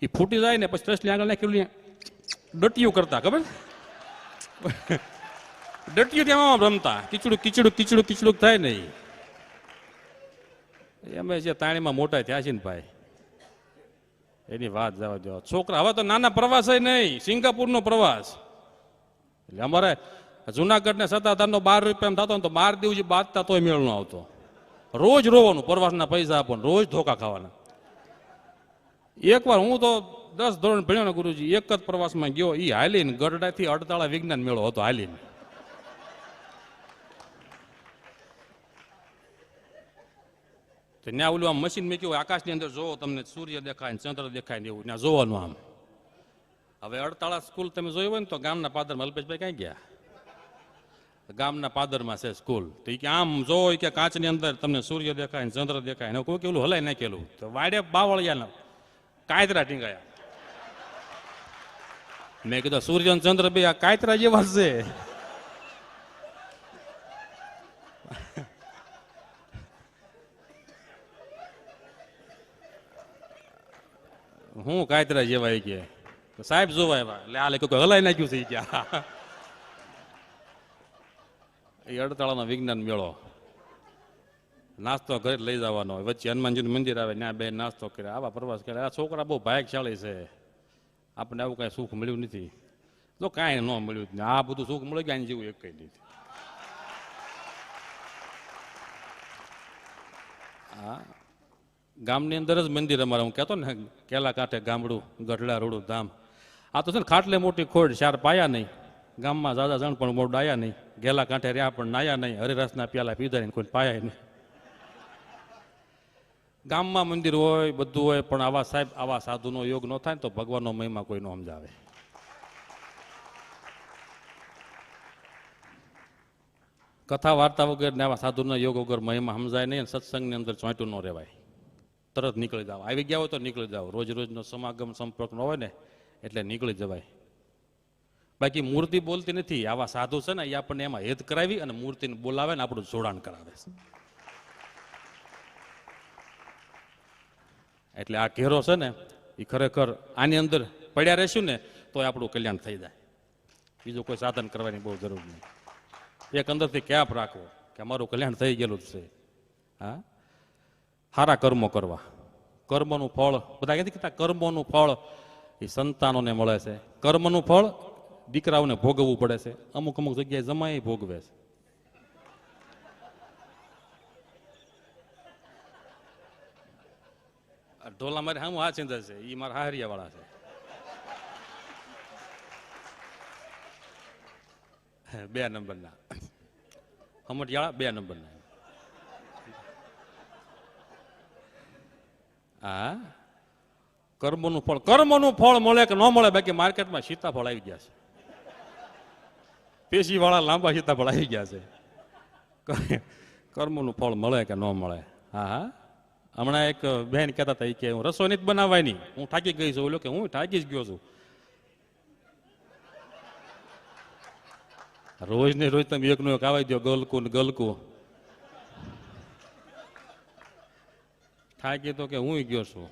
એ ફૂટી જાય ને પછી ટ્રસ્ટની આગળ નાખેલું ડટીયું કરતા, ખબર ડટીયું ત્યાં રમતા, કીચડું કીચડું કીચડું કીચડું થાય ને. અમે જે તાણીમાં મોટા થયા છે ને ભાઈ, એની વાત જવા દો. છોકરા હવે તો નાના પ્રવાસ નહીં, સિંગાપુરનો પ્રવાસ. એટલે અમારે જુનાગઢ ને સત્તાધારનો 12 રૂપિયા થતો તો 12 દિવસ બાંધતા તોય મેળ ન આવતો. રોજ રોવાનું, પ્રવાસના પૈસા આપો, રોજ ધોકા ખાવાના. એકવાર હું તો 10 ધોરણ ભણ્યો ને ગુરુજી, એક જ પ્રવાસમાં ગયો, એ હાલીને ગઢડાથી અડતાળા વિજ્ઞાન મેળો હતો હાલીને. ત્યાં ઓલું આમ મશીન મૂક્યું, આકાશની અંદર જોવો, તમને સૂર્ય દેખાય ને ચંદ્ર દેખાય ને એવું ત્યાં જોવાનું આમ. હવે અડતાળા સ્કૂલ તમે જોયું હોય ને તો ગામના પાદરમાં, અલ્પેશભાઈ ક્યાં ગયા? ગામના પાદરમાં છે સ્કૂલ. તો એ કે આમ જોવો કે કાચની અંદર તમને સૂર્ય દેખાય ને ચંદ્ર દેખાય ને કોઈ કેવું હલાય નાખેલું. તો વાડે બાવળિયાના કાયતરા ટીંગાયા. મેં કીધું સૂર્ય અને ચંદ્ર બે આ કાયતરા જેવા છે. હું કાયતરા જેવાય કે સાહેબ જોવાય એટલે આ લોકો હલાઈ નાખ્યું છે ક્યાં. એ અડતાળાનો વિજ્ઞાન મેળો, નાસ્તો ઘરે લઈ જવાનો હોય, વચ્ચે હનુમાનજીનું મંદિર આવે ત્યાં બે નાસ્તો કરે. આવા પ્રવાસ કરે. આ છોકરા બહુ ભાગ્યશાળી છે, આપણને આવું કાંઈ સુખ મળ્યું નથી. તો કાંઈ ન મળ્યું જ. આ બધું સુખ મળી ગયા જેવું એક કઈ નથી. હા, ગામની અંદર જ મંદિર અમારે, હું કહેતો ને કેલા કાંઠે ગામડું, ગઢડા રોડું ધામ. આ તો છે ને ખાટલે મોટી ખોડ, 4 પાયા નહીં. ગામમાં દાદા જણ પણ મોડ ડાયા નહીં, ગેલા કાંઠે રહ્યા પણ નાયા નહીં, હરિરસના પ્યાલા પીધા નહીં, કોઈ પાયા નહીં. ગામમાં મંદિર હોય, બધું હોય, પણ આવા સાહેબ આવા સાધુનો યોગ ન થાય ને તો ભગવાનનો મહિમા કોઈ ન સમજાવે. કથા વાર્તા વગર ને આવા સાધુના યોગ વગર મહિમા સમજાય નહીં. સત્સંગની અંદર ચોંટ્યું ન રહેવાય, તરત નીકળી જાવ. આવી ગયા હોય તો નીકળી જાવ. રોજ રોજનો સમાગમ સંપર્ક ન હોય ને એટલે નીકળી જવાય. બાકી મૂર્તિ બોલતી નથી. આવા સાધુ છે ને એ આપણને એમાં હેત કરાવી અને મૂર્તિને બોલાવે ને આપણું જોડાણ કરાવે છે. એટલે આ ઘેરો છે ને એ ખરેખર આની અંદર પડ્યા રહેશું ને તો આપણું કલ્યાણ થઈ જાય. બીજું કોઈ સાધન કરવાની બહુ જરૂર નહીં. એક અંદરથી ક્યાપ રાખવો કે અમારું કલ્યાણ થઈ ગયેલું જ છે. હા, સારા કર્મો કરવા. કર્મનું ફળ બધા કહેતી કહેતા કર્મોનું ફળ એ સંતાનોને મળે છે. કર્મનું ફળ દીકરાઓને ભોગવવું પડે છે. અમુક અમુક જગ્યાએ જમાઈ ભોગવે છે. ઢોલા મારે હામું આ ચિંતા છે, એ મારા હારિયા વાળા છે. 2 નંબરના હમટિયાળા, 2 નંબરના. હા, કર્મનું ફળ મળે કે ન મળે. બાકી માર્કેટમાં સીતાફળ આવી ગયા છે, પેશી વાળા લાંબા સીતાફળ આવી ગયા છે. કર્મનું ફળ મળે કે ન મળે. હા હા, હમણાં એક બહેન કહેતા હતા કે હું રસોઈ નથી બનાવવાની, હું થાકી ગઈ છું. ઓલો કે હું થાકી જ ગયો છું. રોજ ને રોજ તમે એકનું એક આવી દો, ગલકું ને ગલકું. થાકી તો કે હું ગયો છું.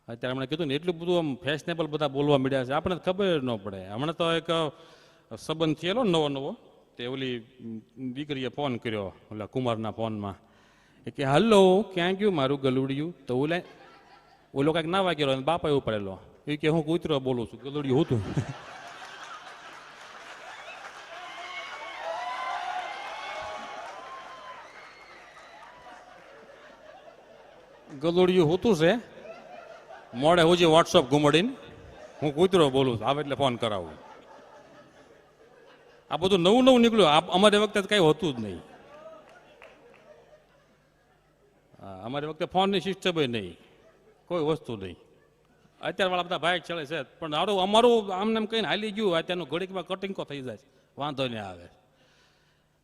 અત્યારે હમણાં કીધું ને એટલું બધું આમ ફેશનેબલ બધા બોલવા મળ્યા છે, આપણે ખબર ન પડે. હમણાં તો એક સંબંધ થયેલો નવો નવો, તે ઓલી દીકરીએ ફોન કર્યો ઓલા કુમારના ફોનમાં. એ કે હલો, ક્યાં ગયું મારું ગલુડિયું? તો ઓલો કાંઈક ના વાગ્યો, બાપા એવું પડેલો. એ કે હું કૂતરો બોલું છું, ગલુડિયું હતું. ગલુડિયું હોતું છે. મોડે હું જે વોટ્સઅપ ઘુમડીને હું કૂતરો બોલું છું, આવે એટલે ફોન કરાવું. આ બધું નવું નવું નીકળ્યું. અમારી વખતે કઈ હોતું જ નહીં. અમારી વખતે ફોનની સિસ્ટમ નહીં, કોઈ વસ્તુ નહીં. અત્યારે વાળા બધા ભાઈ ચડે છે, પણ અમારું આમને એમ કહીને હાલી ગયું. અત્યારનું ઘડીકમાં કટિંગ કો થઈ જાય, વાંધો નહીં આવે.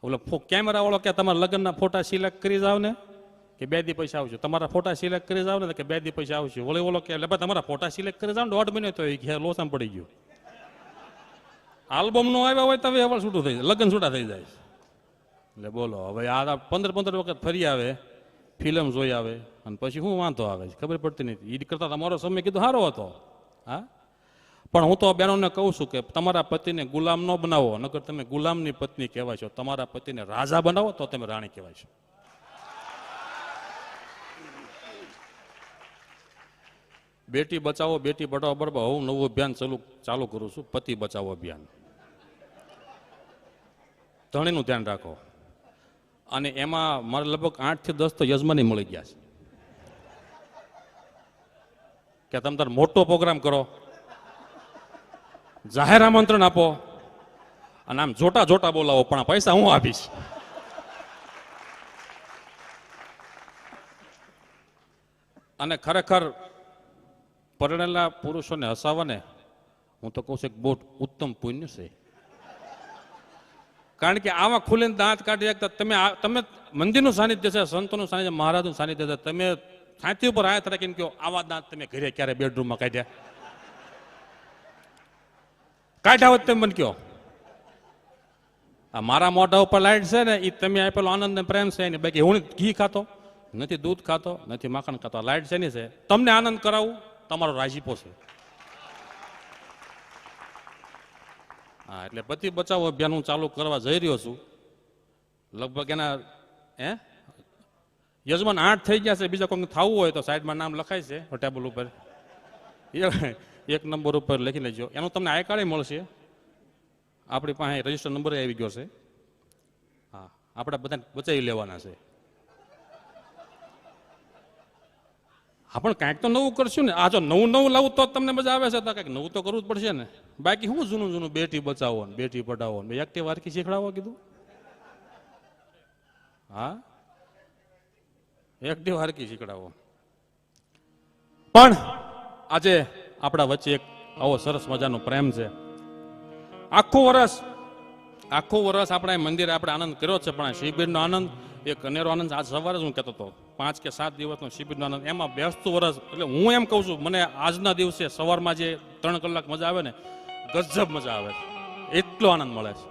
ઓલો કેમેરા વાળો કે તમારા લગ્નના ફોટા સિલેક્ટ કરી જાવ ને કે 2 દી પૈસા આવશે. તમારા ફોટા સિલેક્ટ કરી જાવ ને કે 2 દી પૈસા આવશે. ઓલો કે એટલે તમારા ફોટા સિલેક્ટ કરી જાવ ને 1.5 મહિને તો એ લોસામ પડી ગયું. આલ્બમ નો આવ્યા હોય તો હવે છૂટું થઈ જાય, લગ્ન છૂટા થઈ જાય. એટલે બોલો હવે આ 15 વખત ફરી આવે ફિલ્મ જોઈ આવે અને પછી શું વાંધો આવે છે ખબર પડતી નથી. એ કરતાં તમારો સમય કીધું સારો હતો. હા, પણ હું તો બહેનોને કહું છું કે તમારા પતિને ગુલામ ન બનાવો, નકર તમે ગુલામની પત્ની કહેવાય છો. તમારા પતિને રાજા બનાવો તો તમે રાણી કહેવાય છો. બેટી બચાવો બેટી પઢાઓ બરાબર. હું નવું અભિયાન ચાલુ કરું છું, પતિ બચાવો અભિયાન. ધણીનું ધ્યાન રાખો. અને એમાં મારે લગભગ 8 થી 10 તો યજમાની મળી ગયા છે કે તમે તાર મોટો પ્રોગ્રામ કરો, જાહેર આમંત્રણ આપો અને આમ જોટા જોટા બોલાવો, પણ આ પૈસા હું આપીશ. અને ખરેખર પરણેલા પુરુષોને હસાવવાને હું તો કહું છું કે બહુ ઉત્તમ પુણ્ય છે. કારણ કે આવા ખુલીને દાંત કાઢી શકતા તમે મંદિરનું સાનિધ્ય છે, સંતોનું સાનિધ્ય, મહારાજનું સાનિધ્ય છે. તમે છાતી ઉપર હાથ રાખીને કહો આવા દાંત તમે ઘરે ક્યારે બેડરૂમમાં કાઢ્યા હોત તેમ મને કહો. આ મારા મોઢા ઉપર લાઈટ છે ને એ તમે આપેલો આનંદ ને પ્રેમ છે એની. બાકી હું ઘી ખાતો નથી, દૂધ ખાતો નથી, માખણ ખાતો. લાઈટ છે ની છે તમને આનંદ કરાવું, તમારો રાજીપો છે. હા, એટલે પતિ બચાવો અભિયાન હું ચાલુ કરવા જઈ રહ્યો છું. લગભગ એના યજમાન 8 થઈ ગયા છે. બીજા કોઈ થવું હોય તો સાઈડમાં નામ લખાય છે ટેબલ ઉપર, 1 નંબર ઉપર લખી લેજો. એનું તમને આઈ કાર્ડ મળશે. આપણી પાસે રજીસ્ટર નંબર આવી ગયો છે. હા, આપણે બધાને બચાવી લેવાના છે. હા, પણ કાંઈક તો નવું કરશું ને. આ જો નવું લાવું તો તમને મજા આવે છે, તો કાંઈક નવું તો કરવું જ પડશે ને. બાકી શું જૂનું બેટી બચાવો ને બેટી પઢાવો ને એક્ટિવ વારકી શીખડાવો કીધું. હા, એક્ટિવ વારકી શીખડાવો. પણ આજે આપણા વચ્ચે એક આવો સરસ મજાનો પ્રેમ છે. આખું વર્ષ આપણા મંદિરે આપણે આનંદ કર્યો છે, પણ આ શિબિરનો આનંદ એક અનેરો આનંદ. આજ સવારે જ હું કહેતો હતો 5 કે 7 દિવસનો શિબિરનો આનંદ. એમાં બેસતું વર્ષ એટલે હું એમ કહું છું, મને આજના દિવસે સવારમાં જે 3 કલાક મજા આવે ને, ગજબ મજા આવે, એટલો આનંદ મળે છે.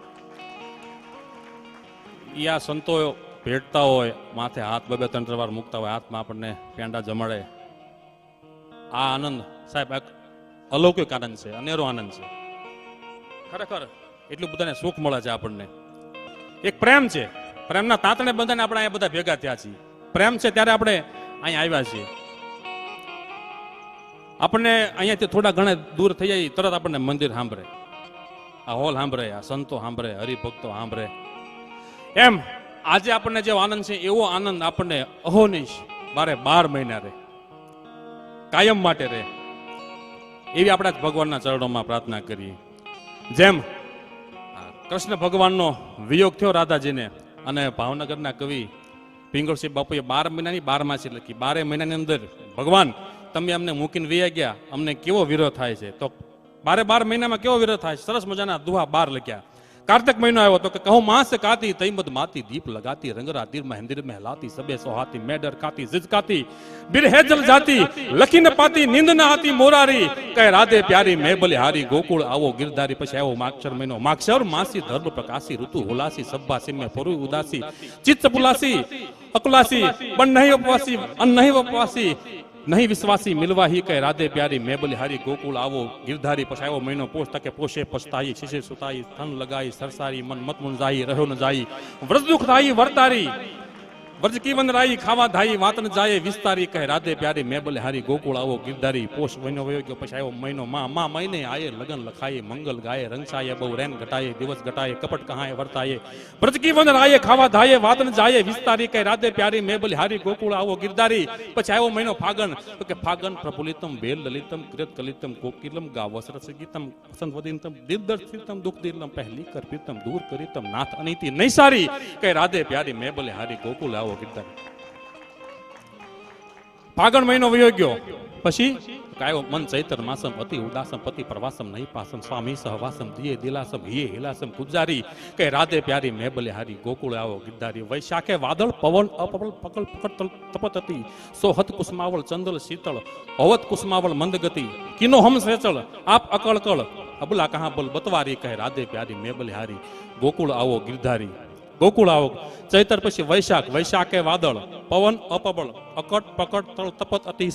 એ આ સંતો ભેટતા હોય, માથે હાથ 2-3 વાર મૂકતા હોય, હાથમાં આપણને પેંડા જમાડે. આ આનંદ સાહેબ અલૌકિક આનંદ છે, અનેરો આનંદ છે. ખરેખર એટલું બધાને સુખ મળે છે આપણને. એક પ્રેમ છે, પ્રેમના તાતણે બધાને આપણે અહીંયા બધા ભેગા થયા છીએ. પ્રેમ છે ત્યારે આપણે અહીંયા આવ્યા છીએ. આપણને અહીંયાથી થોડા ઘણા દૂર થઈ જાય તરત આપણને મંદિર સાંભળે, આ હોલ સાંભળે, આ સંતો સાંભળે, હરિભક્તો સાંભળે. એમ આજે આપણને જે આનંદ છે એવો આનંદ આપણને અહોનિશ 12 મહિના રહે, કાયમ માટે રહે, એવી આપણા ભગવાનના ચરણોમાં પ્રાર્થના કરીએ. જેમ કૃષ્ણ ભગવાનનો વિયોગ થયો રાધાજીને, અને ભાવનગરના કવિ પિંગળસિંહ બાપુએ 12 મહિનાની 12માસી લખી. 12 મહિનાની અંદર ભગવાન તમે અમને મૂકીને વયા ગયા, અમને કેવો વિરોધ થાય છે. તો 12 મહિનામાં કેવો વિરોધ થાય છે. સરસ મજાના દુહા 12 લખ્યા. कार्तिक महीनो आयो तो कहूं मास काती तईमद माती दीप लगाती रंगरा तीर मंदिर में हलाती सबे सोहाती मैं डर खाती जिजकाती बिरहे जल जाती लखी न पाती नींद न आती मोरारी कह राधे प्यारी मैं बलिहारी गोकुल आवो गिरधारी पछे आवो माक्षर महीनो माक्षर मासी धर्म प्रकाशी ऋतु होलासी सब्बा सिम में फरु उदासी चित्त पुलासी अकुलासी बन नहीं उपवासी अन नहीं उपवासी नहीं विश्वासी मिलवा ही कह राधे प्यारी मैं बलिहारी गोकुल आवो गिरधारी पछायो महीनो पोष तके पोषे पछताई शिशिर सुताई थन लगाई सरसारी मन मत मुंजाई रहो न जाई व्रज दुख दाई वर्तारी व्रज की वन राई खावा धाई वातन जाए विस्तारी कह राधे प्यारी मैं बलिहारी गोकुल आवो गिरधारी पोष महीनो वयो गयो पछायो महीनो माँ महीने आए लगन लखाए मंगल गाए रंगसाए बहु रैन घटाए दिवस घटाए कपट कहाए वर्ताए व्रज की वन राये खावा धाये वातन जाए विस्तारी कह राधे प्यारी मैं बलिहारी गोकुल आवो गिरधारी पछायो महीनो फागन तो के फागन प्रफुल्लितम बेल ललितम कृत कलितम कोकिलम गावस रस गीतम वसंत वदितम दिलदर्शितम दुख दिलम पहली कर्पितम दूर करितम नाथ अनीति नहीं सारी कह राधे प्यारी मैं बलिहारी गोकुल आवो गिरधारी फागण महीनो वयो गयो पछी कायो मन चैत्र मासम अति उदासम पति प्रवासम नहीं पासम स्वामी सहवासम दिए दिलासम हिये हिलासम गुजारी कह राधे प्यारी मैं बलिहारी गोकुल आवो गिरधारी वैशाखे वादळ पवन अपवल पकल पकड़ तपतती सोहत कुसमावल चंदल शीतल अवत कुसमावल मंदगति किनो हम सेचल आप अकड़कड़ अबला कहाँ बल बतवारी कह राधे प्यारी मैं बलिहारी गोकुल आवो गिरधारी ગોકુળ આવક. ચૈતર પછી વૈશાખ, વૈશાખે વાદળ, પવન અપબળ, અકટ પકડ તળ તપત અતિ